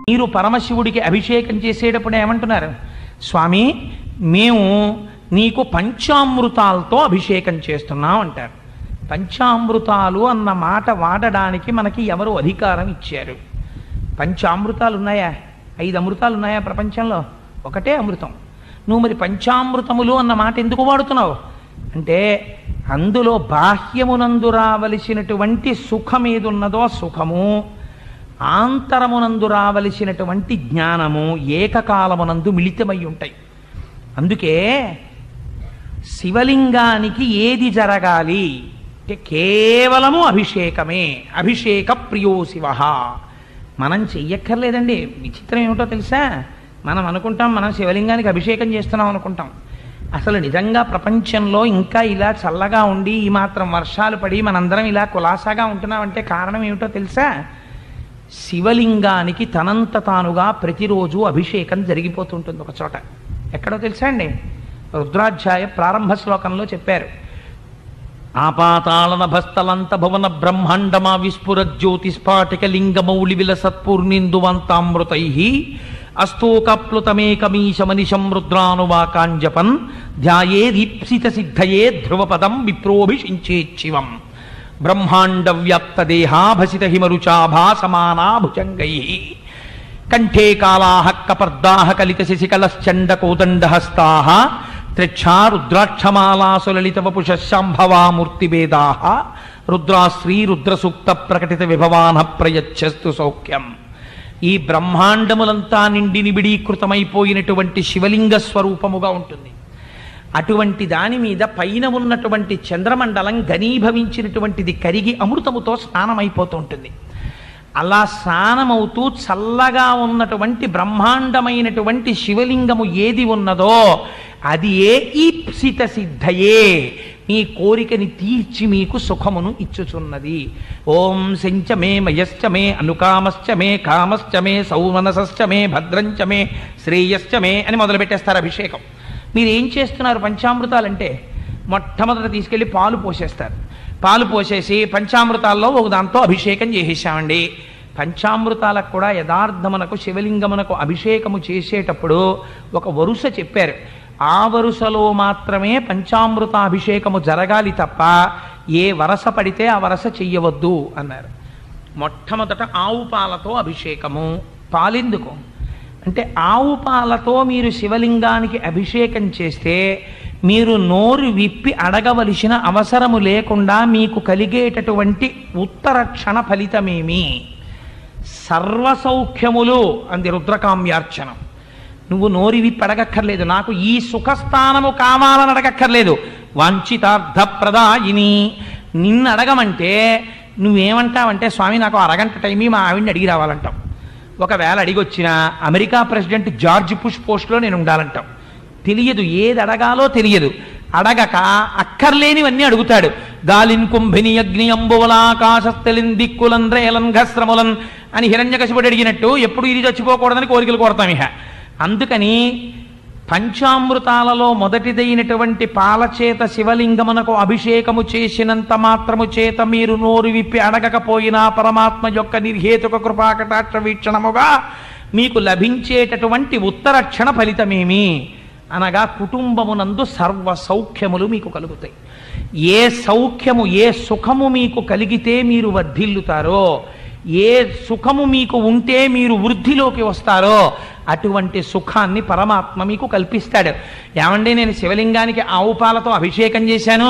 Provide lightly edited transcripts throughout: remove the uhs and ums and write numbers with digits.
మీరు పరమశివుడికి అభిషేకం చేసేటప్పుడు ఏమంటున్నారు? స్వామి, మేము నీకు పంచామృతాలతో అభిషేకం చేస్తున్నాం అంటారు. పంచామృతాలు అన్న మాట వాడడానికి మనకి ఎవరు అధికారం ఇచ్చారు? పంచామృతాలు ఉన్నాయా? 5 అమృతాలు ఉన్నాయా ప్రపంచంలో? ఒకటే అమృతం. నువ్వు మరి పంచామృతములు అన్న మాట ఎందుకు వాడుతున్నావు అంటే, అందులో బాహ్యమునందు రావలసినటువంటి సుఖం ఏదున్నదో సుఖము, ఆంతరమునందు రావలసినటువంటి జ్ఞానము ఏకకాలమునందు మిళితమై ఉంటాయి. అందుకే శివలింగానికి ఏది జరగాలి అంటే కేవలము అభిషేకమే. అభిషేక ప్రియో శివ. మనం చెయ్యక్కర్లేదండి. విచిత్రం ఏమిటో తెలుసా? మనం అనుకుంటాం మనం శివలింగానికి అభిషేకం చేస్తున్నాం అనుకుంటాం. అసలు నిజంగా ప్రపంచంలో ఇంకా ఇలా చల్లగా ఉండి ఈ మాత్రం వర్షాలు పడి మనందరం ఇలా కులాసాగా ఉంటున్నామంటే కారణం ఏమిటో తెలుసా? శివలింగానికి తనంత తానుగా ప్రతిరోజు అభిషేకం జరిగిపోతుంటుంది ఒక చోట. ఎక్కడో తెలుసా అండి? రుద్రాధ్యాయ ప్రారంభ శ్లోకంలో చెప్పారు. ఆపాతాళన భస్తలంత భువన బ్రహ్మాండమా విస్ఫుర జ్యోతిస్ఫాటిక లింగమౌళి విలసత్పూర్ణిందువంతామృతై అస్తోకప్లుతమేకమీశమనిశం రుద్రానువాకాంజపన్ ధ్యాయేదీప్సిత సిద్ధయే ధ్రువపదం విప్రోభిషించేచ్చివం బ్రహ్మాండ వ్యాప్త దేహాభసిత హిమరుచాభా సమానా భుజంగై కంఠే కాళాః కపర్దాః కలిత శశికలశ్చండ కోదండహస్తాః త్రిక్షా రుద్రాక్షమాలాసు లలిత వపుషః శాంభవా మూర్తిభేదాః రుద్రాశ్రీ రుద్రసూక్త ప్రకటిత విభవాన ప్రయచ్చస్తు సౌఖ్యం. ఈ బ్రహ్మాండములంతా నిండి నిబిడీకృతమైపోయినటువంటి శివలింగ స్వరూపముగా ఉంటుంది. అటువంటి దాని మీద పైన ఉన్నటువంటి చంద్రమండలం ఘనీభవించినటువంటిది కరిగి అమృతముతో స్నానమైపోతూ ఉంటుంది. అలా స్నానమవుతూ చల్లగా ఉన్నటువంటి బ్రహ్మాండమైనటువంటి శివలింగము ఏది ఉన్నదో అది ఏ ఈప్సిత సిద్ధయే, మీ కోరికని తీర్చి మీకు సుఖమును ఇచ్చుచున్నది. ఓం శంచ మే మయశ్చ మే అనుకామశ్చ మే కామశ్చ మే సౌమనసశ్చ మే భద్రంచ మే శ్రేయశ్చ మే అని మొదలు పెట్టేస్తారు అభిషేకం. మీరు ఏం చేస్తున్నారు? పంచామృతాలంటే మొట్టమొదట తీసుకెళ్ళి పాలు పోసేస్తారు. పాలు పోసేసి పంచామృతాల్లో ఒక దాంతో అభిషేకం చేసేసామండి. పంచామృతాలకు కూడా యథార్థమునకు శివలింగమునకు అభిషేకము చేసేటప్పుడు ఒక వరుస చెప్పారు. ఆ వరుసలో మాత్రమే పంచామృతాభిషేకము జరగాలి తప్ప ఏ వరస పడితే ఆ వరస చెయ్యవద్దు అన్నారు. మొట్టమొదట ఆవు పాలతో అభిషేకము. పాలెందుకు అంటే, ఆవు పాలతో మీరు శివలింగానికి అభిషేకం చేస్తే మీరు నోరు విప్పి అడగవలసిన అవసరము లేకుండా మీకు కలిగేటటువంటి ఉత్తరక్షణ ఫలితమేమి? సర్వసౌఖ్యములు అంది రుద్రకామ్యార్చనం. నువ్వు నోరు విప్పి అడగక్కర్లేదు, నాకు ఈ సుఖస్థానము కావాలని అడగక్కర్లేదు. వాంఛితార్థప్రదాయిని. నిన్ను అడగమంటే నువ్వేమంటావంటే, స్వామి నాకు అరగంట టైమీ మా ఆవిడ్ని అడిగి రావాలంటావు. ఒకవేళ అడిగొచ్చినా అమెరికా ప్రెసిడెంట్ జార్జ్ బుష్ పోస్ట్లో నేను ఉండాలంటాం. తెలియదు, ఏది అడగాలో తెలియదు. అడగక అక్కర్లేనివన్నీ అడుగుతాడు. గాలిన్ కుంభిని అగ్ని అంబువలాకాశస్థలిన్ దిక్కులన్ రేలన్ ఘస్రములన్ అని హిరణ్యకశిపుడు అడిగినట్టు ఎప్పుడు ఇది చచ్చిపోకూడదని కోరికలు కోరతాం. ఇహ అందుకని పంచామృతాలలో మొదటిదైనటువంటి పాలచేత శివలింగమునకు అభిషేకము చేసినంత మాత్రము చేత మీరు నోరు విప్పి అడగకపోయినా పరమాత్మ యొక్క నిర్హేతుక కృపాకటాక్ష వీక్షణముగా మీకు లభించేటటువంటి ఉత్తరక్షణ ఫలితమేమి అనగా కుటుంబమునందు సర్వ సౌఖ్యములు మీకు కలుగుతాయి. ఏ సౌఖ్యము ఏ సుఖము మీకు కలిగితే మీరు వర్ధిల్లుతారో, ఏ సుఖము మీకు ఉంటే మీరు వృద్ధిలోకి వస్తారో అటువంటి సుఖాన్ని పరమాత్మ మీకు కల్పిస్తాడు. ఏమండి, నేను శివలింగానికి ఆవు పాలతో అభిషేకం చేశాను,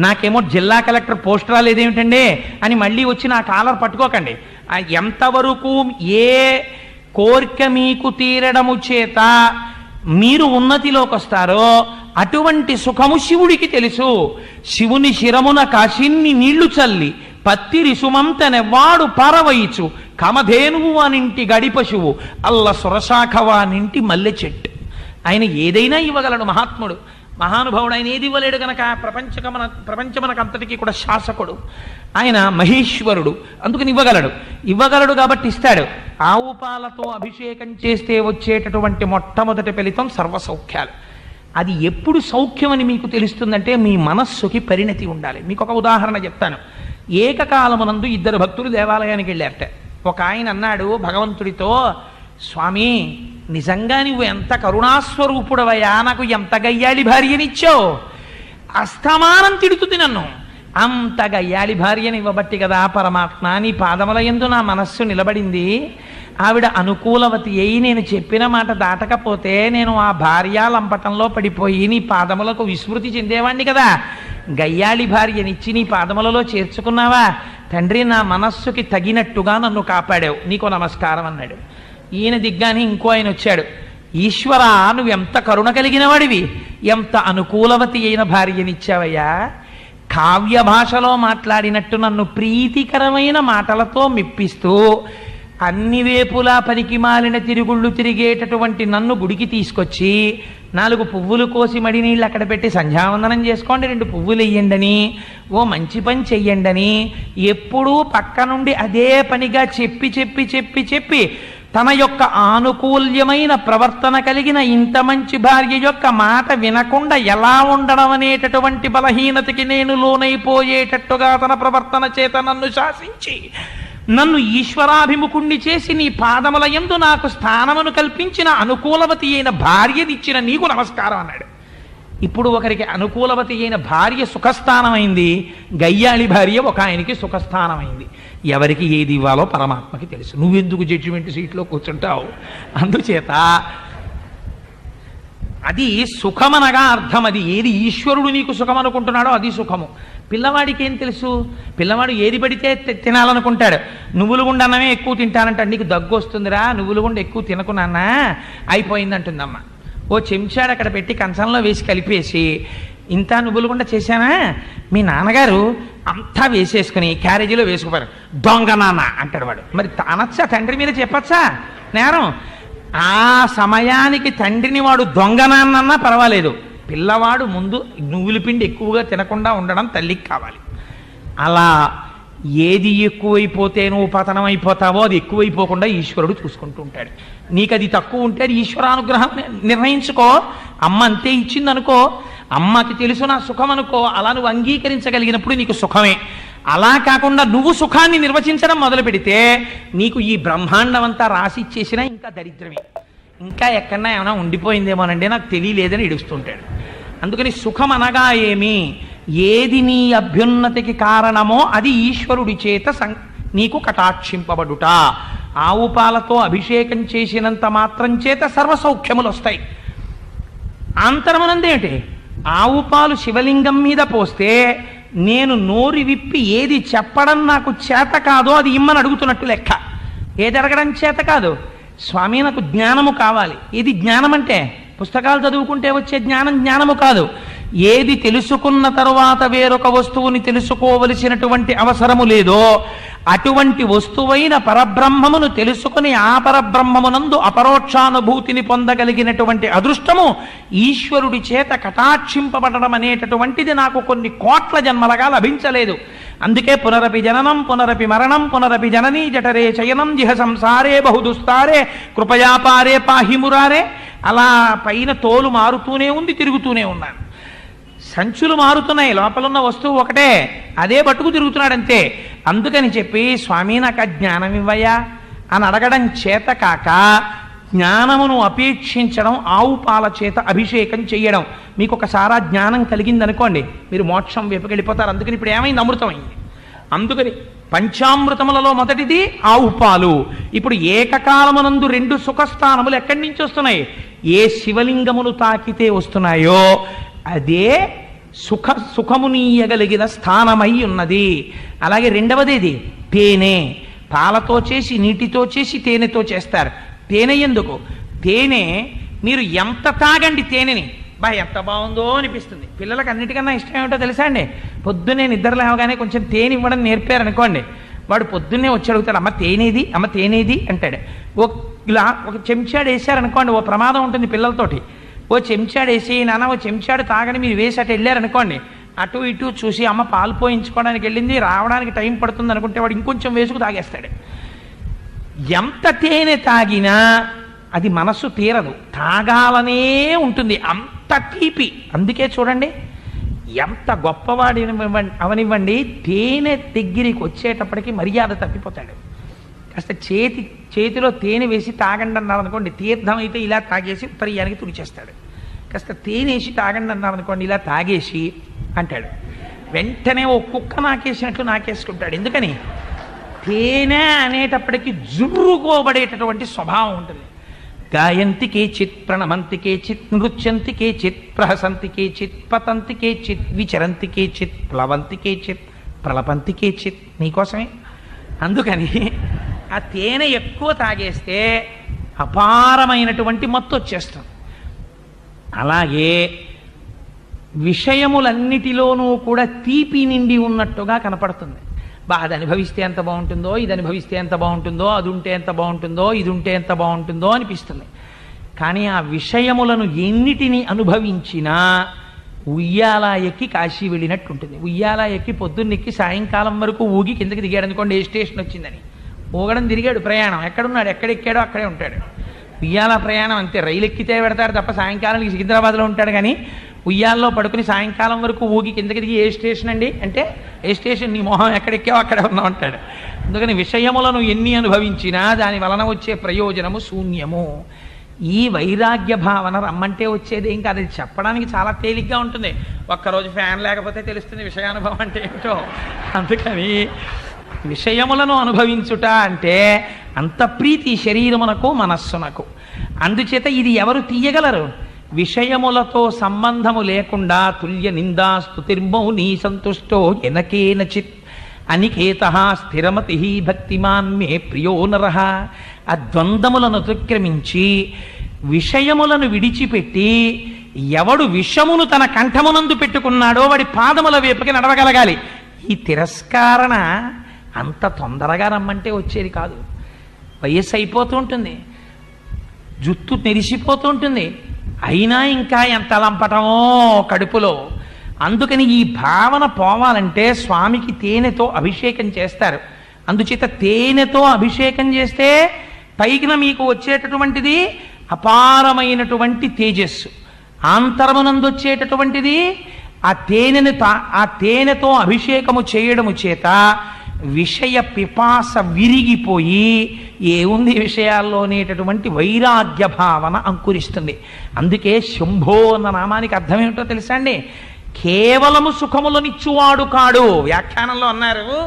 నాకేమో జిల్లా కలెక్టర్ పోస్ట్ రాలేదేమిటండి అని మళ్ళీ వచ్చి నా కాలర్ పట్టుకోకండి. ఎంతవరకు ఏ కోరిక మీకు తీరడము చేత మీరు ఉన్నతిలోకి వస్తారో అటువంటి సుఖము శివుడికి తెలుసు. శివుని శిరమున కాశిన్ని నీళ్లు చల్లి పత్తిరి సుమంతనెవ్వాడు పారవయిచు కమధేనువు అనింటి గడిపశువు అల్ల సురశాఖవానింటి మల్లె చెట్టు. ఆయన ఏదైనా ఇవ్వగలడు మహాత్ముడు, మహానుభావుడు. ఆయన ఏది ఇవ్వలేడు కనుక ప్రపంచమనకంతటికీ కూడా శాసకుడు ఆయన, మహేశ్వరుడు. అందుకని ఇవ్వగలడు కాబట్టి ఇస్తాడు. ఆవు పాలతో అభిషేకం చేస్తే వచ్చేటటువంటి మొట్టమొదటి ఫలితం సర్వసౌఖ్యాలు. అది ఎప్పుడు సౌఖ్యం అని మీకు తెలుస్తుందంటే మీ మనస్సుకి పరిణతి ఉండాలి. మీకు ఒక ఉదాహరణ చెప్తాను. ఏకకాలమునందు 2 భక్తులు దేవాలయానికి వెళ్ళారట. ఒక ఆయన అన్నాడు భగవంతుడితో, స్వామి నిజంగా నువ్వు ఎంత కరుణాస్వరూపుడవయ్యా, నాకు ఎంత గయ్యాళి భార్యనిచ్చావు. అస్తమానం తిడుతుంది నన్ను. అంత గయ్యాళి భార్యని ఇవ్వబట్టి కదా పరమాత్మ నీ పాదముల యందు నా మనస్సు నిలబడింది. ఆవిడ అనుకూలవతి అయి నేను చెప్పిన మాట దాటకపోతే నేను ఆ భార్య లంపటంలో పడిపోయి నీ పాదములకు విస్మృతి చెందేవాణ్ణి కదా. గయ్యాళి భార్యనిచ్చి నీ పాదములలో చేర్చుకున్నావా తండ్రి, నా మనస్సుకి తగినట్టుగా నన్ను కాపాడావు, నీకు నమస్కారం అన్నాడు. ఈయన దిగ్గాని ఇంకో ఆయన వచ్చాడు. ఈశ్వరా, నువ్వు ఎంత కరుణ కలిగిన వాడివి, ఎంత అనుకూలవతి అయిన భార్యనిచ్చావయ్యా. కావ్య భాషలో మాట్లాడినట్టు నన్ను ప్రీతికరమైన మాటలతో మెప్పిస్తూ అన్ని వేపులా పనికి మాలిన తిరుగుళ్ళు తిరిగేటటువంటి నన్ను గుడికి తీసుకొచ్చి 4 పువ్వులు కోసి మడి నీళ్ళు అక్కడ పెట్టి సంధ్యావందనం చేసుకోండి, 2 పువ్వులు వెయ్యండని, ఓ మంచి పని చెయ్యండని ఎప్పుడూ పక్క నుండి అదే పనిగా చెప్పి చెప్పి చెప్పి చెప్పి తన యొక్క ఆనుకూల్యమైన ప్రవర్తన కలిగిన ఇంత మంచి భార్య యొక్క మాట వినకుండా ఎలా ఉండడం అనేటటువంటి బలహీనతకి నేను లోనైపోయేటట్టుగా తన ప్రవర్తన చేత నన్ను శాసించి నన్ను ఈశ్వరాభిముఖుణ్ణి చేసి నీ పాదముల యందు నాకు స్థానమును కల్పించిన అనుకూలవతి అయిన భార్యనిచ్చిన నీకు నమస్కారం అన్నాడు. ఇప్పుడు ఒకరికి అనుకూలవతి అయిన భార్య సుఖస్థానమైంది, గయ్యాళి భార్య ఒక ఆయనకి సుఖస్థానమైంది. ఎవరికి ఏది ఇవ్వాలో పరమాత్మకి తెలుసు. నువ్వెందుకు జడ్జిమెంట్ సీట్లో కూర్చుంటావు? అందుచేత అది సుఖమనగా అర్థం. అది ఏది ఈశ్వరుడు నీకు సుఖం అనుకుంటున్నాడో అది సుఖము. పిల్లవాడికి ఏం తెలుసు? పిల్లవాడు ఏది పడితే తినాలనుకుంటాడు. నువ్వులు గుండ అన్నమే ఎక్కువ తింటానంటాడు. నీకు దగ్గు వస్తుందిరా, నువ్వులు గుండ ఎక్కువ తినకున్నానా, అయిపోయిందంటుందమ్మ. ఓ చెంచాడు అక్కడ పెట్టి కంచంలో వేసి కలిపేసి, ఇంత నువ్వులు గుండ చేశానా, మీ నాన్నగారు అంతా వేసేసుకుని క్యారేజీలో వేసుకుపోయారు, దొంగ నాన్న అంటాడు వాడు. మరి అనొచ్చా? తండ్రి మీద చెప్పచ్చా నేరం? ఆ సమయానికి తండ్రిని వాడు దొంగ నాన్నన్నా పర్వాలేదు, పిల్లవాడు ముందు నువ్వుల పిండి ఎక్కువగా తినకుండా ఉండడం తల్లికి కావాలి. అలా ఏది ఎక్కువైపోతే నువ్వు పతనం అయిపోతావో అది ఎక్కువైపోకుండా ఈశ్వరుడు చూసుకుంటూ ఉంటాడు. నీకు అది తక్కువ ఉంటే అది ఈశ్వరానుగ్రహం నిర్ణయించుకో. అమ్మ అంతే ఇచ్చింది అనుకో, అమ్మకి తెలుసు నా సుఖం అనుకో. అలా నువ్వు అంగీకరించగలిగినప్పుడు నీకు సుఖమే. అలా కాకుండా నువ్వు సుఖాన్ని నిర్వచించడం మొదలు పెడితే నీకు ఈ బ్రహ్మాండం అంతా రాసి ఇచ్చేసినా ఇంకా దరిద్రమే, ఇంకా ఎక్కడన్నా ఏమైనా ఉండిపోయిందేమోనండి నాకు తెలియలేదని ఇడుస్తుంటాడు. అందుకని సుఖం అనగా ఏమి, ఏది నీ అభ్యున్నతికి కారణమో అది ఈశ్వరుడి చేత నీకు కటాక్షింపబడుట. ఆవు పాలతో అభిషేకం చేసినంత మాత్రం చేత సర్వసౌఖ్యములు వస్తాయి. అంతరమనందేంటి? ఆవు పాలు శివలింగం మీద పోస్తే నేను నోరు విప్పి ఏది చెప్పడం నాకు చేత కాదో అది ఇమ్మని అడుగుతున్నట్టు లెక్క. ఏది అడగడం చేత కాదు, స్వామి నాకు జ్ఞానము కావాలి. ఇది జ్ఞానం అంటే పుస్తకాలు చదువుకుంటే వచ్చే జ్ఞానం జ్ఞానము కాదు. ఏది తెలుసుకున్న తరువాత వేరొక వస్తువుని తెలుసుకోవలసినటువంటి అవసరము లేదో అటువంటి వస్తువైన పరబ్రహ్మమును తెలుసుకుని ఆ పరబ్రహ్మమునందు అపరోక్షానుభూతిని పొందగలిగినటువంటి అదృష్టము ఈశ్వరుడి చేత కటాక్షింపబడడం అనేటటువంటిది నాకు కొన్ని కోట్ల జన్మలుగా లభించలేదు. అందుకే పునరపి జననం పునరపి మరణం పునరపి జననీ జఠరే చయనం జిహ సంసారే బహుదుస్తారే కృపయాపారే పాహిమురారే. అలా పైన తోలు మారుతూనే ఉంది, తిరుగుతూనే ఉన్నాను. సంచులు మారుతున్నాయి, లోపలున్న వస్తువు ఒకటే, అదే పట్టుకు తిరుగుతున్నాడు అంతే. అందుకని చెప్పి స్వామి నాకు ఆ జ్ఞానం ఇవ్వయా అని అడగడం చేత కాక జ్ఞానమును అపేక్షించడం, ఆవు పాల చేత అభిషేకం చెయ్యడం. మీకు ఒకసారి జ్ఞానం కలిగిందనుకోండి మీరు మోక్షం వైపుకి వెళ్ళిపోతారు. అందుకని ఇప్పుడు ఏమైంది? అమృతమైంది. అందుకని పంచామృతములలో మొదటిది ఆవు పాలు. ఇప్పుడు ఏకకాలమునందు 2 సుఖస్థానములు ఎక్కడి నుంచి వస్తున్నాయి? ఏ శివలింగమును తాకితే వస్తున్నాయో అదే సుఖమునీయగలిగిన స్థానమై ఉన్నది. అలాగే రెండవది తేనె. పాలతో చేసి నీటితో చేసి తేనెతో చేస్తారు. తేనె ఎందుకు? తేనె మీరు ఎంత తాగండి తేనెని, ఎంత బాగుందో అనిపిస్తుంది. పిల్లలకు అన్నిటికన్నా ఇష్టం ఏమిటో తెలుసా అండి? పొద్దున్నే నిద్ర లేవగానే కొంచెం తేనె ఇవ్వడం నేర్పారనుకోండి, వాడు పొద్దున్నే వచ్చి అడుగుతాడు, అమ్మ తేనేది, అమ్మ తేనేది అంటాడు. ఒక చెంచాడు వేసారనుకోండి, ఓ ప్రమాదం ఉంటుంది పిల్లలతోటి. ఓ చెంచాడు వేసి, నాన్న ఓ చెంచాడు తాగని మీరు వేసి అటు వెళ్ళారనుకోండి, అటు ఇటు చూసి అమ్మ పాలు పోయించుకోవడానికి వెళ్ళింది, రావడానికి టైం పడుతుంది అనుకుంటే వాడు ఇంకొంచెం వేసుకు తాగేస్తాడు. ఎంత తేనె తాగినా అది మనస్సు తీరదు, తాగాలనే ఉంటుంది, అంత తీపి. అందుకే చూడండి ఎంత గొప్పవాడి అవనివ్వండి, తేనె దగ్గరికి వచ్చేటప్పటికి మర్యాద తప్పిపోతాడు. కాస్త చేతిలో తేనె వేసి తాగండి అన్నారు అనుకోండి, తీర్థం అయితే ఇలా తాగేసి ఉత్తరీయానికి తుడిచేస్తాడు. కాస్త తేనె వేసి తాగండి అన్నారు అనుకోండి, ఇలా తాగేసి అంటాడు. వెంటనే ఓ కుక్క నాకేసినట్లు నాకేసుకుంటాడు. ఎందుకని? తేనె అనేటప్పటికీ జుర్రుకోబడేటటువంటి స్వభావం ఉంటుంది. గాయంతి కేచిత్, ప్రణమంతి కేచిత్, నృత్యంతి కేచిత్, ప్రహసంతి కేచిత్, పతంతి కేచిత్, విచరంతి కేచిత్, ప్లవంతి కేచిత్, ప్రలపంతి కేచిత్. నీకోసమే. అందుకని ఆ తేనె ఎక్కువ తాగేస్తే అపారమైనటువంటి మత్తు వచ్చేస్తుంది. అలాగే విషయములన్నిటిలోనూ కూడా తీపి నిండి ఉన్నట్టుగా కనపడుతుంది. అది అనుభవిస్తే ఎంత బాగుంటుందో, ఇది అనుభవిస్తే ఎంత బాగుంటుందో, అది ఉంటే ఎంత బాగుంటుందో, ఇది ఉంటే ఎంత బాగుంటుందో అనిపిస్తుంది. కానీ ఆ విషయములను ఎన్నిటిని అనుభవించినా ఉయ్యాల ఎక్కి కాశీ వెళ్ళినట్టు ఉంటుంది. ఉయ్యాల ఎక్కి పొద్దున్నెక్కి సాయంకాలం వరకు ఊగి కిందకి దిగాడు అనుకోండి, ఏ స్టేషన్ వచ్చిందని ఊగడం తిరిగాడు. ప్రయాణం ఎక్కడున్నాడు, ఎక్కడెక్కాడో అక్కడే ఉంటాడు. ఉయ్యాల ప్రయాణం అంతే. రైలు ఎక్కితే పెడతాడు తప్ప సాయంకాలానికి సికింద్రాబాద్లో ఉంటాడు. కానీ ఉయ్యాల్లో పడుకుని సాయంకాలం వరకు ఊగి కిందకి దిగి ఏ స్టేషన్ అండి అంటే, ఏ స్టేషన్, నీ మొహం ఎక్కడెక్కావో అక్కడే ఉన్నావు అంటాడు. అందుకని విషయములను ఎన్ని అనుభవించినా దాని వలన వచ్చే ప్రయోజనము శూన్యము. ఈ వైరాగ్య భావన రమ్మంటే వచ్చేది ఏం కాదు. అది చెప్పడానికి చాలా తేలిగ్గా ఉంటుంది. ఒక్కరోజు ఫ్యాన్ లేకపోతే తెలుస్తుంది విషయానుభవం అంటే ఏమిటో. అందుకని విషయములను అనుభవించుట అంటే అంత ప్రీతి శరీరమునకు మనస్సునకు. అందుచేత ఇది ఎవరు తీయగలరు? విషయములతో సంబంధము లేకుండా తుల్య నిందా స్తుతిర్మౌని సంతుష్టో ఎనకేనచిత్ అనికేత స్థిరమతి భక్తిమాన్ మే ప్రియో నరః. ఆ ద్వంద్వములను అతిక్రమించి విషయములను విడిచిపెట్టి ఎవడు విషమును తన కంఠమునందు పెట్టుకున్నాడో వాడి పాదముల వైపుకి నడవగలగాలి. ఈ తిరస్కారణ అంత తొందరగా రమ్మంటే వచ్చేది కాదు. వయస్సు అయిపోతూ ఉంటుంది, జుత్తు నెరిసిపోతూ ఉంటుంది, అయినా ఇంకా ఎంత లంపటమో కడుపులో. అందుకని ఈ భావన పోవాలంటే స్వామికి తేనెతో అభిషేకం చేస్తారు. అందుచేత తేనెతో అభిషేకం చేస్తే పైకిన మీకు వచ్చేటటువంటిది అపారమైనటువంటి తేజస్సు, ఆంతరమునందు వచ్చేటటువంటిది ఆ తేనెతో అభిషేకము చేయడము చేత విషయ పిపాస విరిగిపోయి ఏముంది విషయాల్లోనేటటువంటి వైరాగ్య భావన అంకురిస్తుంది. అందుకే శంభో అన్న నామానికి అర్థం ఏమిటో తెలుసా అండి? కేవలము సుఖములనిచ్చువాడు కాడు. వ్యాఖ్యానంలో అన్నారు,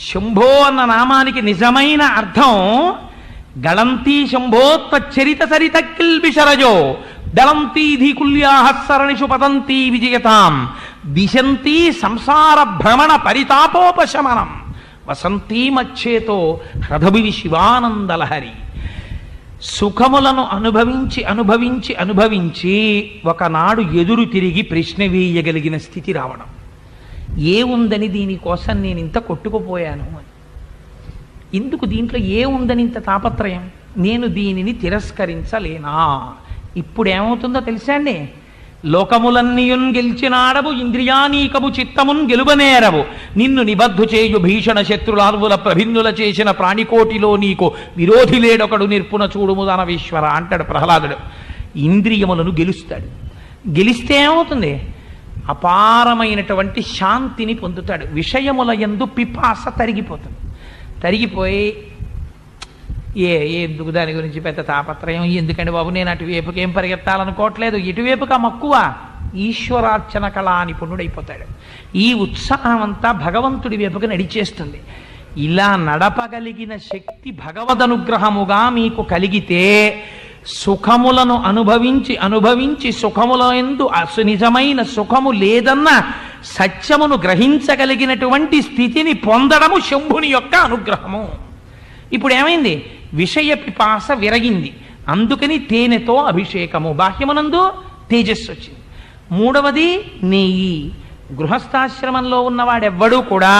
శంభో అన్న నామానికి నిజమైన అర్థం గళంతీ శంభోత్వచరిత సరిత కిల్బిషరజో దళంతీ ధీకుల్యాహస్సరణిషు పతంతీ విజయతాం దిశంతీ సంసార భ్రమణ పరితాపోపశమనం వసంతీ మచ్చేతో హ్రదభివి శివానందలహరి. సుఖములను అనుభవించి అనుభవించి అనుభవించి ఒకనాడు ఎదురు తిరిగి ప్రశ్న వేయగలిగిన స్థితి రావడం. ఏముందని దీనికోసం నేను ఇంత కొట్టుకుపోయాను అని. ఎందుకు దీంట్లో ఏముందని ఇంత తాపత్రయం? నేను దీనిని తిరస్కరించలేనా? ఇప్పుడు ఏమవుతుందో తెలుసా అండి? లోకములన్నీయున్ గెలిచినాడవు ఇంద్రియానీకము చిత్తమున్ గెలువనేరవు నిన్ను నిబద్ధు చేయు భీషణ శత్రులార్వుల ప్రభిన్నుల చేసిన ప్రాణికోటిలో నీకు విరోధి లేడొకడు నిర్పుణ చూడుము దానవేశ్వర అంటాడు ప్రహ్లాదుడు. ఇంద్రియములను గెలుస్తాడు. గెలిస్తే ఏమవుతుంది? అపారమైనటువంటి శాంతిని పొందుతాడు. విషయముల యందు పిపాస తరిగిపోతుంది. తరిగిపోయి ఎందుకు దాని గురించి పెద్ద తాపత్రయం, ఎందుకంటే బాబు నేను అటువైపుకి ఏం పరిగెత్తాలనుకోవట్లేదు, ఇటువైపుగా మక్కువ, ఈశ్వరార్చన కళా నిపుణుడైపోతాడు. ఈ ఉత్సాహం అంతా భగవంతుడి వైపుకి నడిచేస్తుంది. ఇలా నడపగలిగిన శక్తి భగవదనుగ్రహముగా మీకు కలిగితే సుఖములను అనుభవించి అనుభవించి సుఖముల యందు నిజమైన సుఖము లేదన్న సత్యమును గ్రహించగలిగినటువంటి స్థితిని పొందడము శంభుని యొక్క అనుగ్రహము. ఇప్పుడు ఏమైంది? విషయ పిపాస విరగింది. అందుకని తేనెతో అభిషేకము, బాహ్యమునందు తేజస్సు వచ్చింది. మూడవది నెయ్యి. గృహస్థాశ్రమంలో ఉన్నవాడెవ్వడూ కూడా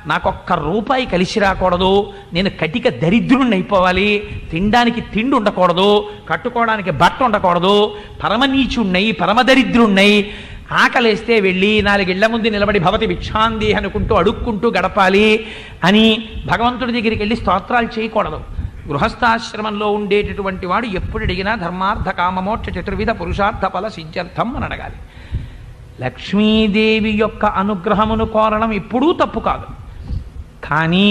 నాకొక్క రూపాయి కలిసి రాకూడదు, నేను కటిక దరిద్రుణ్ణి అయిపోవాలి, తినడానికి తిండి ఉండకూడదు, కట్టుకోవడానికి బట్ట ఉండకూడదు, పరమనీచుణ్ణై పరమదరిద్రుణ్ణై ఆకలేస్తే వెళ్ళి 4 ఇళ్ల ముందు నిలబడి భవతి భిక్షాంది అనుకుంటూ అడుక్కుంటూ గడపాలి అని భగవంతుడి దగ్గరికి వెళ్ళి స్తోత్రాలు చేయకూడదు. గృహస్థాశ్రమంలో ఉండేటటువంటి వాడు ఎప్పుడు అడిగినా ధర్మార్థ కామమోక్ష చతుర్విధ పురుషార్థ ఫల సిద్ధ్యర్థం అని అడగాలి. లక్ష్మీదేవి యొక్క అనుగ్రహమును కోరడం ఎప్పుడూ తప్పు కాదు. కానీ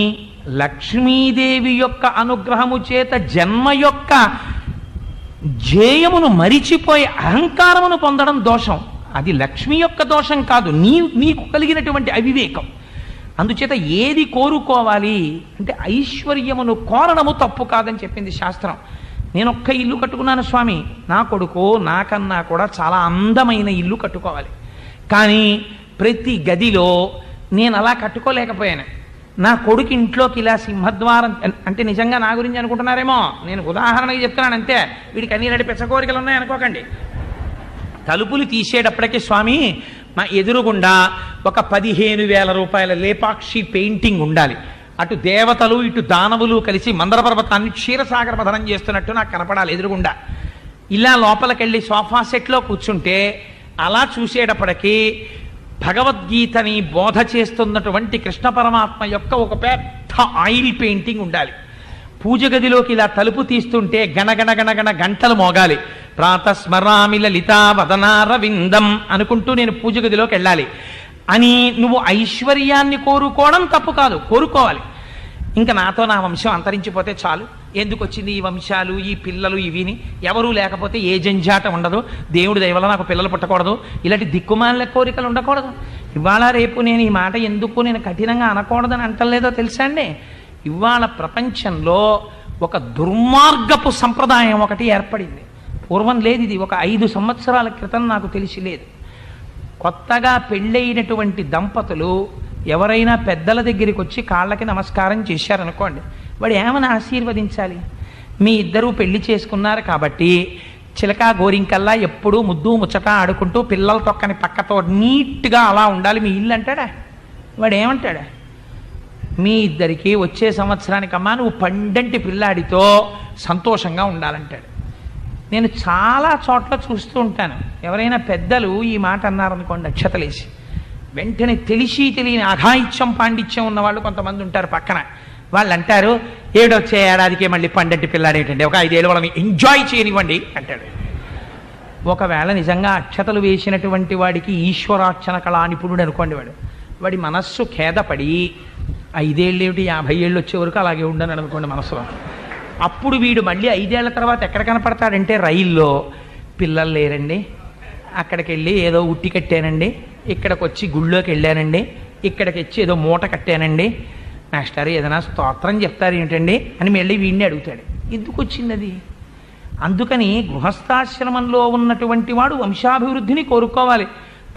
లక్ష్మీదేవి యొక్క అనుగ్రహము చేత జన్మ యొక్క ధ్యేయమును మరిచిపోయి అహంకారమును పొందడం దోషం. అది లక్ష్మి యొక్క దోషం కాదు, నీకు కలిగినటువంటి అవివేకం. అందుచేత ఏది కోరుకోవాలి అంటే ఐశ్వర్యమును కోరడము తప్పు కాదని చెప్పింది శాస్త్రం. నేను ఒక్క ఇల్లు కట్టుకున్నాను స్వామి, నా కొడుకు నాకన్నా కూడా చాలా అందమైన ఇల్లు కట్టుకోవాలి. కానీ ప్రతి గదిలో నేను అలా కట్టుకోలేకపోయాను. నా కొడుకు ఇంట్లోకి ఇలా సింహద్వారం, అంటే నిజంగా నా గురించి అనుకుంటున్నారేమో, నేను ఉదాహరణకి చెప్తున్నాను అంతే, వీడికి అన్ని రెడ్డి పెచ్చకోరికలు ఉన్నాయి అనుకోకండి. తలుపులు తీసేటప్పటికీ స్వామి మా ఎదురుగుండా ఒక 15,000 రూపాయల లేపాక్షి పెయింటింగ్ ఉండాలి. అటు దేవతలు ఇటు దానవులు కలిసి మందర పర్వతాన్ని క్షీరసాగర మథనం చేస్తున్నట్టు నాకు కనపడాలి ఎదురుగుండా. ఇలా లోపలికెళ్ళి సోఫా సెట్లో కూర్చుంటే అలా చూసేటప్పటికీ భగవద్గీతని బోధ చేస్తున్నటువంటి కృష్ణ పరమాత్మ యొక్క ఒక పెద్ద ఆయిల్ పెయింటింగ్ ఉండాలి. పూజ గదిలోకి ఇలా తలుపు తీస్తుంటే గణగణ గణగణ గంటలు మోగాలి. ప్రాతస్మరామి లలితా వదనారవిందం అనుకుంటూ నేను పూజ గదిలోకి వెళ్ళాలి అని నువ్వు ఐశ్వర్యాన్ని కోరుకోవడం తప్పు కాదు, కోరుకోవాలి. ఇంకా నాతో నా వంశం అంతరించిపోతే చాలు, ఎందుకు వచ్చింది ఈ వంశాలు ఈ పిల్లలు ఇవిని, ఎవరూ లేకపోతే ఏ జంజాట ఉండదు, దేవుడి దయ వల్ల నాకు పిల్లలు పుట్టకూడదు, ఇలాంటి దిక్కుమాలిన కోరికలు ఉండకూడదు. ఇవాళ రేపు నేను ఈ మాట ఎందుకు నేను కఠినంగా అనకూడదని అంటలేదో తెలుసా అండి. ఇవాళ ప్రపంచంలో ఒక దుర్మార్గపు సంప్రదాయం ఒకటి ఏర్పడింది. పూర్వం లేదు, ఇది ఒక 5 సంవత్సరాల క్రితం నాకు తెలిసి లేదు. కొత్తగా పెళ్ళైనటువంటి దంపతులు ఎవరైనా పెద్దల దగ్గరికి వచ్చి కాళ్ళకి నమస్కారం చేశారనుకోండి, వాడు ఏమని ఆశీర్వదించాలి? మీ ఇద్దరూ పెళ్లి చేసుకున్నారు కాబట్టి చిలకా గోరింకల్లా ఎప్పుడూ ముద్దు ముచ్చట ఆడుకుంటూ పిల్లల తొక్కని పక్కతో నీట్గా అలా ఉండాలి మీ ఇల్లు అంటాడా? వాడు ఏమంటాడా? మీ ఇద్దరికి వచ్చే సంవత్సరానికమ్మా నువ్వు పండంటి పిల్లాడితో సంతోషంగా ఉండాలంటాడు. నేను చాలా చోట్ల చూస్తూ ఉంటాను, ఎవరైనా పెద్దలు ఈ మాట అన్నారనుకోండి అక్షతలేసి, వెంటనే తెలిసి తెలియని అఘాయిత్యం పాండిత్యం ఉన్నవాళ్ళు కొంతమంది ఉంటారు పక్కన. వాళ్ళు అంటారు, ఏడొచ్చే ఏడాదికే మళ్ళీ పండంటి పిల్లాడేటండి, ఒక 5 ఏళ్ళు వాళ్ళని ఎంజాయ్ చేయనివ్వండి అంటాడు. ఒకవేళ నిజంగా అక్షతలు వేసినటువంటి వాడికి ఈశ్వరార్చన కళా నిపుణుడు అనుకోండి, వాడి మనస్సు ఖేదపడి 5 ఏళ్ళు ఏమిటి 50 ఏళ్ళు వచ్చే వరకు అలాగే ఉండని అనుకోండి మనసులో. అప్పుడు వీడు మళ్ళీ 5 ఏళ్ల తర్వాత ఎక్కడ కనపడతాడంటే రైల్లో, పిల్లలు లేరండి, అక్కడికి వెళ్ళి ఏదో ఉట్టి కట్టానండి, ఇక్కడికి వచ్చి గుళ్ళోకి వెళ్ళానండి, ఇక్కడికి వచ్చి ఏదో మూట కట్టానండి, మాస్టర్ ఏదైనా స్తోత్రం చెప్తారు ఏంటండి అని మళ్ళీ వీడిని అడుగుతాడు. ఎందుకు వచ్చింది అది? అందుకని గృహస్థాశ్రమంలో ఉన్నటువంటి వాడు వంశాభివృద్ధిని కోరుకోవాలి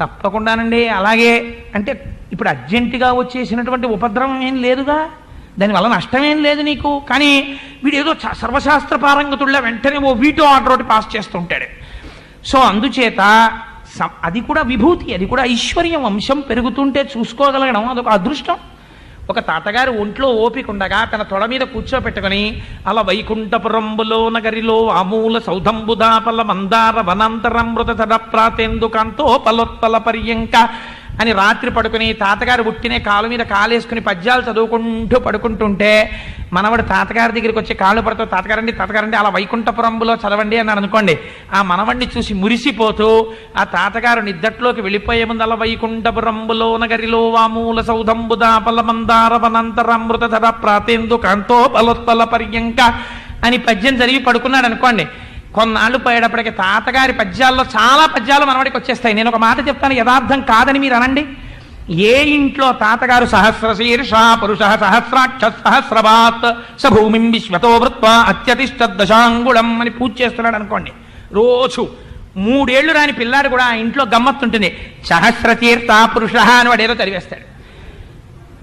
తప్పకుండానండి. అలాగే అంటే ఇప్పుడు అర్జెంటుగా వచ్చేసినటువంటి ఉపద్రవం ఏం లేదుగా, దానివల్ల నష్టమేం లేదు నీకు. కానీ వీడు ఏదో సర్వశాస్త్ర పారంగతుళ్ళ వెంటనే ఓ వీటో ఆర్డర్ ఒకటి పాస్ చేస్తుంటాడు. సో అందుచేత అది కూడా విభూతి, అది కూడా ఐశ్వర్యం. వంశం పెరుగుతుంటే చూసుకోగలగడం అదొక అదృష్టం. ఒక తాతగారు ఒంట్లో ఓపిక ఉండగా తన తొడ మీద కూర్చోపెట్టుకుని అలా వైకుంఠపురంబులో నగరిలో ఆమూల సౌధంబుదాపల మందార వనాంతరమృత తర ప్రాతేందుకాంతో పలోత్పల పర్యంక అని రాత్రి పడుకుని తాతగారు పుట్టినే కాలు మీద కాలేసుకుని పద్యాలు చదువుకుంటూ పడుకుంటుంటే మనవడు తాతగారి దగ్గరికి వచ్చి కాళ్ళు పడుతూ తాతగారండి అలా వైకుంఠపురంబులో చదవండి అన్నాడు అనుకోండి. ఆ మనవడిని చూసి మురిసిపోతూ ఆ తాతగారు నిద్దట్లోకి వెళ్ళిపోయే ముందు అలా వైకుంఠపురంబులో నగరిలో వామూల సౌధంబుదాపల మందార వనాంతరమృత ధర ప్రాతేందుకాంతో బలోత్పల పర్యంక అని పద్యం చదివి పడుకున్నాడు అనుకోండి. కొన్నాళ్ళు పోయేటప్పటికి తాతగారి పద్యాల్లో చాలా పద్యాలు మనవడికి వచ్చేస్తాయి. నేను ఒక మాట చెప్తాను, యథార్థం కాదని మీరు అనండి. ఏ ఇంట్లో తాతగారు సహస్రశీర్ష పురుష సహస్రాక్ష సహస్రవాత్ స భూమిం విశ్వతో వృత్వా అత్యతిష్ట దశాంగుళం అని పూజ చేస్తున్నాడు అనుకోండి, రోజు 3 ఏళ్ళు రాని పిల్లాడు కూడా ఆ ఇంట్లో గమ్మత్తుంటుంది. సహస్రతీర్థ పురుష అని వాడు ఏదో చదివేస్తాడు.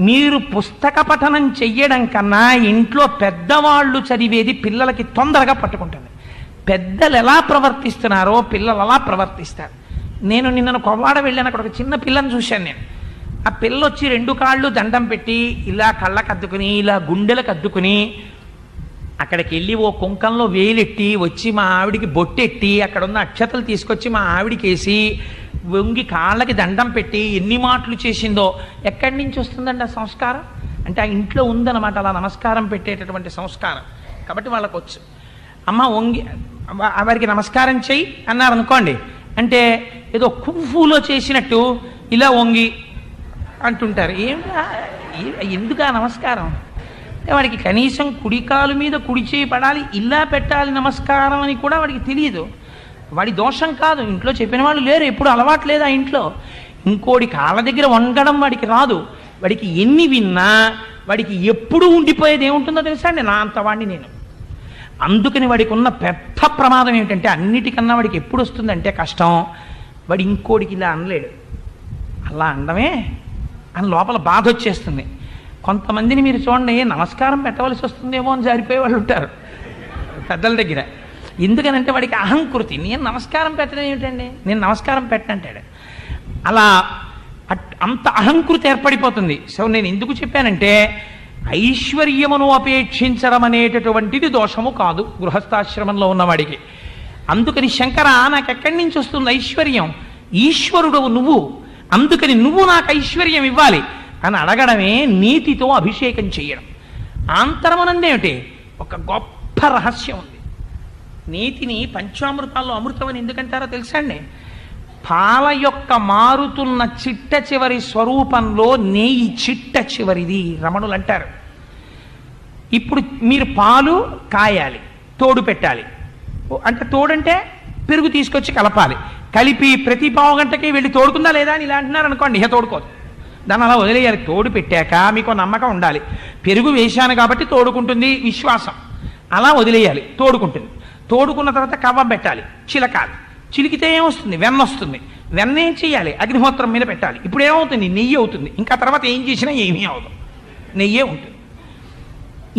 మీరు పుస్తక పఠనం చెయ్యడం కన్నా ఇంట్లో పెద్దవాళ్ళు చదివేది పిల్లలకి తొందరగా పట్టుకుంటుంది. పెద్దలు ఎలా ప్రవర్తిస్తున్నారో పిల్లలు అలా ప్రవర్తిస్తారు. నేను నిన్న కొవ్వాడ వెళ్ళాను, అక్కడ ఒక చిన్న పిల్లని చూశాను నేను. ఆ పిల్ల వచ్చి 2 కాళ్ళు దండం పెట్టి ఇలా కళ్ళకు అద్దుకుని ఇలా గుండెలకు అద్దుకుని అక్కడికి వెళ్ళి ఓ కుంకంలో వేలెట్టి వచ్చి మా ఆవిడికి బొట్టెట్టి అక్కడ ఉన్న అక్షతలు తీసుకొచ్చి మా ఆవిడికి వేసి వంగి కాళ్ళకి దండం పెట్టి ఎన్ని మాటలు చేసిందో. ఎక్కడి నుంచి వస్తుందండి ఆ సంస్కారం? అంటే ఆ ఇంట్లో ఉందన్నమాట అలా నమస్కారం పెట్టేటటువంటి సంస్కారం. కాబట్టి వాళ్ళకు వచ్చు. అమ్మ వంగి వారికి నమస్కారం చెయ్యి అన్నారు అనుకోండి, అంటే ఏదో కుంఫూలో చేసినట్టు ఇలా వంగి అంటుంటారు. ఎందుకు ఆ నమస్కారం? వాడికి కనీసం కుడి కాలు మీద కుడి చేయి పడాలి, ఇలా పెట్టాలి నమస్కారం అని కూడా వాడికి తెలియదు. వాడి దోషం కాదు, ఇంట్లో చెప్పిన వాళ్ళు లేరు, ఎప్పుడు అలవాటు లేదు ఆ ఇంట్లో. ఇంకోటి కాళ్ళ దగ్గర వంగడం వాడికి రాదు. వాడికి ఎన్ని విన్నా వాడికి ఎప్పుడు ఉండిపోయేది ఏముంటుందో తెలుసా అండి, నా అంతవాడిని నేను. అందుకని వాడికి ఉన్న పెద్ద ప్రమాదం ఏమిటంటే, అన్నిటికన్నా వాడికి ఎప్పుడు వస్తుందంటే కష్టం, వాడు ఇంకోటికి ఇలా అనలేడు. అలా అనడమే అని లోపల బాధ వచ్చేస్తుంది. కొంతమందిని మీరు చూడండి, నమస్కారం పెట్టవలసి వస్తుందేమో అని జారిపోయే వాళ్ళు ఉంటారు పెద్దల దగ్గర. ఎందుకనంటే వాడికి అహంకృతి, నేను నమస్కారం పెట్టడం ఏమిటండి, నేను నమస్కారం పెట్టనంటాడు. అలా అంత అహంకృతి ఏర్పడిపోతుంది. సో నేను ఎందుకు చెప్పానంటే, ఐశ్వర్యమును అపేక్షించడం అనేటటువంటిది దోషము కాదు గృహస్థాశ్రమంలో ఉన్నవాడికి. అందుకని శంకర, నాకు ఎక్కడి నుంచి వస్తుంది ఐశ్వర్యం, ఈశ్వరుడవు నువ్వు, అందుకని నువ్వు నాకు ఐశ్వర్యం ఇవ్వాలి అని అడగడమే నీతితో అభిషేకం చేయడం. ఆంతరమనందేమిటి, ఒక గొప్ప రహస్యం ఉంది. నీతిని పంచామృతాల్లో అమృతం అని ఎందుకంటారో తెలుసా అండి? పాల యొక్క మారుతున్న చిట్ట చివరి స్వరూపంలో నెయ్యి చిట్ట చివరిది రమణులు అంటారు. ఇప్పుడు మీరు పాలు కాయాలి, తోడు పెట్టాలి, అంటే తోడంటే పెరుగు తీసుకొచ్చి కలపాలి, కలిపి ప్రతి పావు గంటకి వెళ్ళి తోడుకుందా లేదా అని ఇలా అంటున్నారు అనుకోండి, ఇక తోడుకోదు, దాన్ని అలా వదిలేయాలి. తోడు పెట్టాక మీకు నమ్మకం ఉండాలి, పెరుగు వేశాను కాబట్టి తోడుకుంటుంది విశ్వాసం, అలా వదిలేయాలి, తోడుకుంటుంది. తోడుకున్న తర్వాత కవ్వం పెట్టాలి, చిలకాలి, చిలికితే ఏమొస్తుంది, వెన్న వస్తుంది. వెన్న ఏం చేయాలి, అగ్నిహోత్రం మీద పెట్టాలి. ఇప్పుడు ఏమవుతుంది, నెయ్యి అవుతుంది. ఇంకా తర్వాత ఏం చేసినా ఏమీ అవదు, నెయ్యే ఉంటుంది.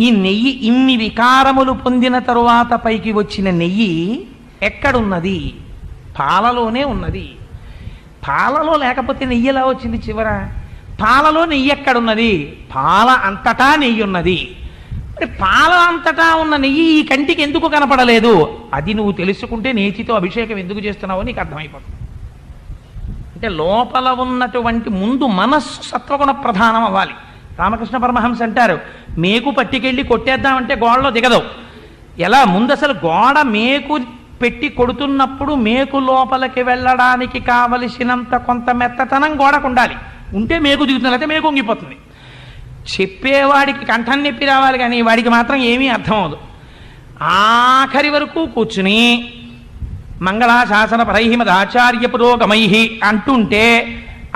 ఈ నెయ్యి ఇన్ని వికారములు పొందిన తరువాత పైకి వచ్చిన నెయ్యి ఎక్కడున్నది, పాలలోనే ఉన్నది. పాలలో లేకపోతే నెయ్యి ఎలా వచ్చింది చివర? పాలలో నెయ్యి ఎక్కడున్నది? పాల అంతటా నెయ్యి ఉన్నది. మరి పాల అంతటా ఉన్న నెయ్యి ఈ కంటికి ఎందుకు కనపడలేదు? అది నువ్వు తెలుసుకుంటే నేతితో అభిషేకం ఎందుకు చేస్తున్నావో నీకు అర్థమైపోతుంది. అంటే లోపల ఉన్నటువంటి ముందు మనస్సు సత్వగుణ ప్రధానం అవ్వాలి. రామకృష్ణ పరమహంస అంటారు, మేకు పట్టికెళ్ళి కొట్టేద్దామంటే గోడలో దిగదు. ఎలా ముందు అసలు గోడ మేకు పెట్టి కొడుతున్నప్పుడు మేకు లోపలికి వెళ్ళడానికి కావలసినంత కొంత మెత్తతనం గోడకు ఉండాలి, ఉంటే మేకు దిగుతుంది, లేకపోతే మేకు వంగిపోతుంది. చెప్పేవాడికి కంఠం నొప్పి రావాలి, కానీ వాడికి మాత్రం ఏమీ అర్థం అవదు. ఆఖరి వరకు కూర్చుని మంగళాశాసన పరైహిమద్ ఆచార్య పురోగమై అంటుంటే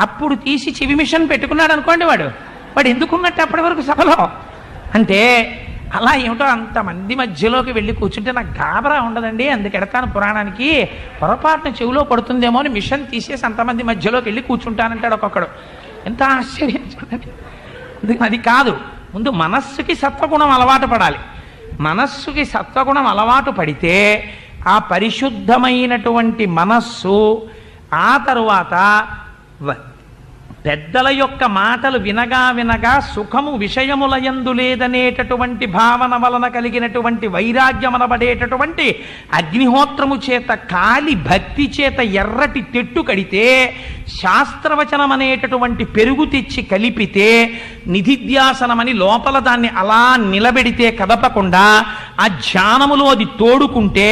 అప్పుడు తీసి చెవి మిషన్ పెట్టుకున్నాడు అనుకోండి, వాడు ఎందుకున్నట్టు అప్పటి వరకు సభలో? అంటే అలా ఏమిటో అంతమంది మధ్యలోకి వెళ్ళి కూర్చుంటే నాకు గాబరా ఉండదండి, అందుకు ఎడతాను పురాణానికి, పొరపాటున చెవిలో పడుతుందేమో అని మిషన్ తీసేసి అంతమంది మధ్యలోకి వెళ్ళి కూర్చుంటానంటాడు ఒక్కొక్కడు. ఎంత ఆశ్చర్యం చూడండి. అది కాదు, ముందు మనస్సుకి సత్వగుణం అలవాటు పడాలి. మనస్సుకి సత్వగుణం అలవాటు పడితే ఆ పరిశుద్ధమైనటువంటి మనస్సు ఆ తరువాత పెద్దల యొక్క మాటలు వినగా వినగా సుఖము విషయములయందు లేదనేటటువంటి భావన వలన కలిగినటువంటి వైరాగ్యమనబడేటటువంటి అగ్నిహోత్రము చేత కాలి భక్తి చేత ఎర్రటి తెట్టు కడితే, శాస్త్రవచనం అనేటటువంటి పెరుగు తెచ్చి కలిపితే, నిధిధ్యాసనమని లోపల దాన్ని అలా నిలబెడితే కదపకుండా ఆ ధ్యానములో అది తోడుకుంటే,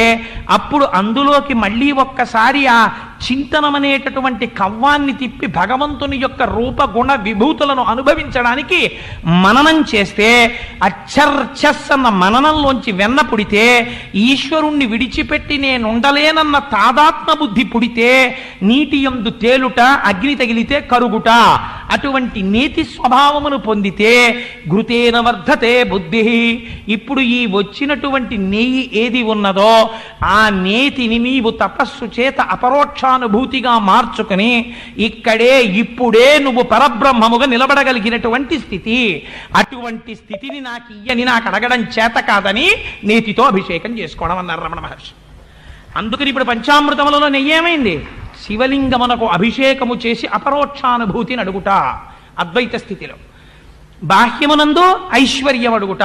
అప్పుడు అందులోకి మళ్ళీ ఒక్కసారి ఆ చింతనం అనేటటువంటి కవ్వాన్ని తిప్పి భగవంతుని యొక్క రూప గుణ విభూతులను అనుభవించడానికి మననం చేస్తే, అచ్చర్చస్ అన్న మననంలోంచి వెన్న పుడితే, ఈశ్వరుణ్ణి విడిచిపెట్టి నేనుండలేనన్న తాదాత్మ బుద్ధి పుడితే, నీటి యందు తేలుట, అగ్ని తగిలితే కరుగుట, అటువంటి నేతి స్వభావమును పొందితే ఘృతేన వర్ధతే బుద్ధి. ఇప్పుడు ఈ వచ్చినటువంటి నెయ్యి ఏది ఉన్నదో ఆ నేతిని నీవు తపస్సు చేత అపరోక్షానుభూతిగా మార్చుకుని ఇక్కడే ఇప్పుడే నువ్వు పరబ్రహ్మముగా నిలబడగలిగినటువంటి స్థితి. అటువంటి స్థితిని నాకు ఇయ్యని, నాకు అడగడం చేత కాదని నేతితో అభిషేకం చేసుకోవడం అన్నారు రమణ మహర్షి. అందుకని ఇప్పుడు పంచామృతములలో నెయ్యేమైంది? శివలింగమునకు అభిషేకము చేసి అపరోక్షానుభూతిని అడుగుట అద్వైత స్థితిలో. బాహ్యమునందు ఐశ్వర్యం అడుగుట.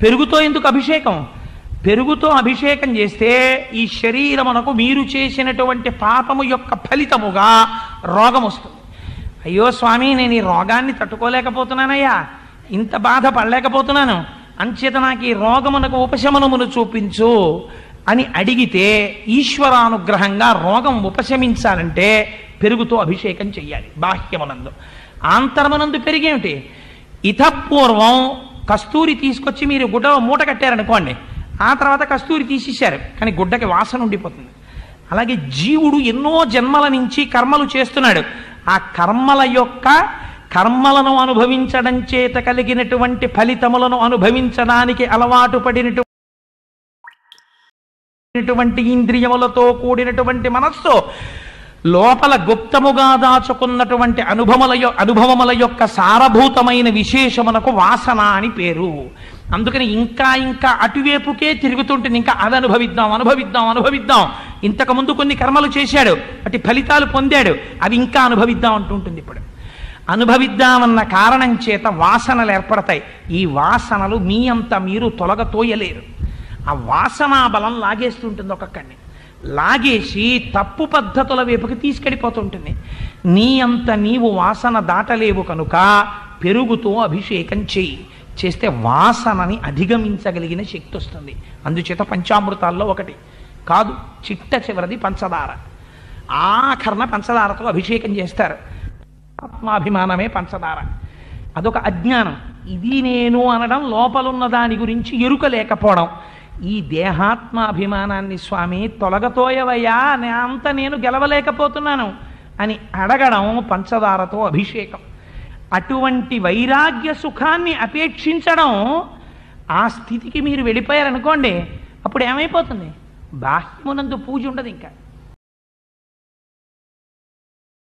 పెరుగుతో ఎందుకు అభిషేకం? పెరుగుతో అభిషేకం చేస్తే ఈ శరీరమునకు మీరు చేసినటువంటి పాపము యొక్క ఫలితముగా రోగం వస్తుంది. అయ్యో స్వామి, నేను ఈ రోగాన్ని తట్టుకోలేకపోతున్నానయ్యా, ఇంత బాధ పడలేకపోతున్నాను, అంచేత నాకు ఈ రోగమునకు ఉపశమనమును చూపించు అని అడిగితే ఈశ్వరానుగ్రహంగా రోగం ఉపశమించాలంటే పెరుగుతో అభిషేకం చెయ్యాలి బాహ్యమునందు. ఆంతరమునందు పెరిగేమిటి? ఇతపూర్వం కస్తూరి తీసుకొచ్చి మీరు గుడ్డ మూట కట్టారనుకోండి, ఆ తర్వాత కస్తూరి తీసేశారు, కానీ గుడ్డకి వాసన ఉండిపోతుంది. అలాగే జీవుడు ఎన్నో జన్మల నుంచి కర్మలు చేస్తున్నాడు. ఆ కర్మలను అనుభవించడం చేత కలిగినటువంటి ఫలితములను అనుభవించడానికి అలవాటు పడినటువంటి ఇంద్రియములతో కూడినటువంటి మనస్సు లోపల గుప్తముగా దాచుకున్నటువంటి అనుభవముల యొక్క సారభూతమైన విశేషమునకు వాసన అని పేరు. అందుకని ఇంకా ఇంకా అటువైపుకే తిరుగుతుంటుంది. ఇంకా అది అనుభవిద్దాం. ఇంతకుముందు కొన్ని కర్మలు చేశాడు, అటు ఫలితాలు పొందాడు, అవి ఇంకా అనుభవిద్దాం అంటుంటుంది. ఇప్పుడు అనుభవిద్దామన్న కారణం చేత వాసనలు ఏర్పడతాయి. ఈ వాసనలు మీ అంత మీరు తొలగతోయలేరు. ఆ వాసనా బలం లాగేస్తుంటుంది, ఒక్కొక్కడిని లాగేసి తప్పు పద్ధతుల వైపుకి తీసుకెళ్ళిపోతుంటుంది. నీ అంత నీవు వాసన దాటలేవు కనుక పెరుగుతో అభిషేకం చేస్తే వాసనని అధిగమించగలిగిన శక్తి వస్తుంది. అందుచేత పంచామృతాల్లో ఒకటి కాదు, చిట్ట చివరిది పంచదార. ఆఖరణ పంచదారతో అభిషేకం చేస్తారు. ఆత్మాభిమానమే పంచదార. అదొక అజ్ఞానం. ఇది నేను అనడం లోపలున్న దాని గురించి ఎరుక లేకపోవడం. ఈ దేహాత్మాభిమానాన్ని స్వామి తొలగతోయవయ్యా, అంత నేను గెలవలేకపోతున్నాను అని అడగడం పంచదారతో అభిషేకం. అటువంటి వైరాగ్య సుఖాన్ని అపేక్షించడం, ఆ స్థితికి మీరు వెళ్ళిపోయారనుకోండి, అప్పుడు ఏమైపోతుంది? బాహ్యమునందు పూజ ఉండదు ఇంకా.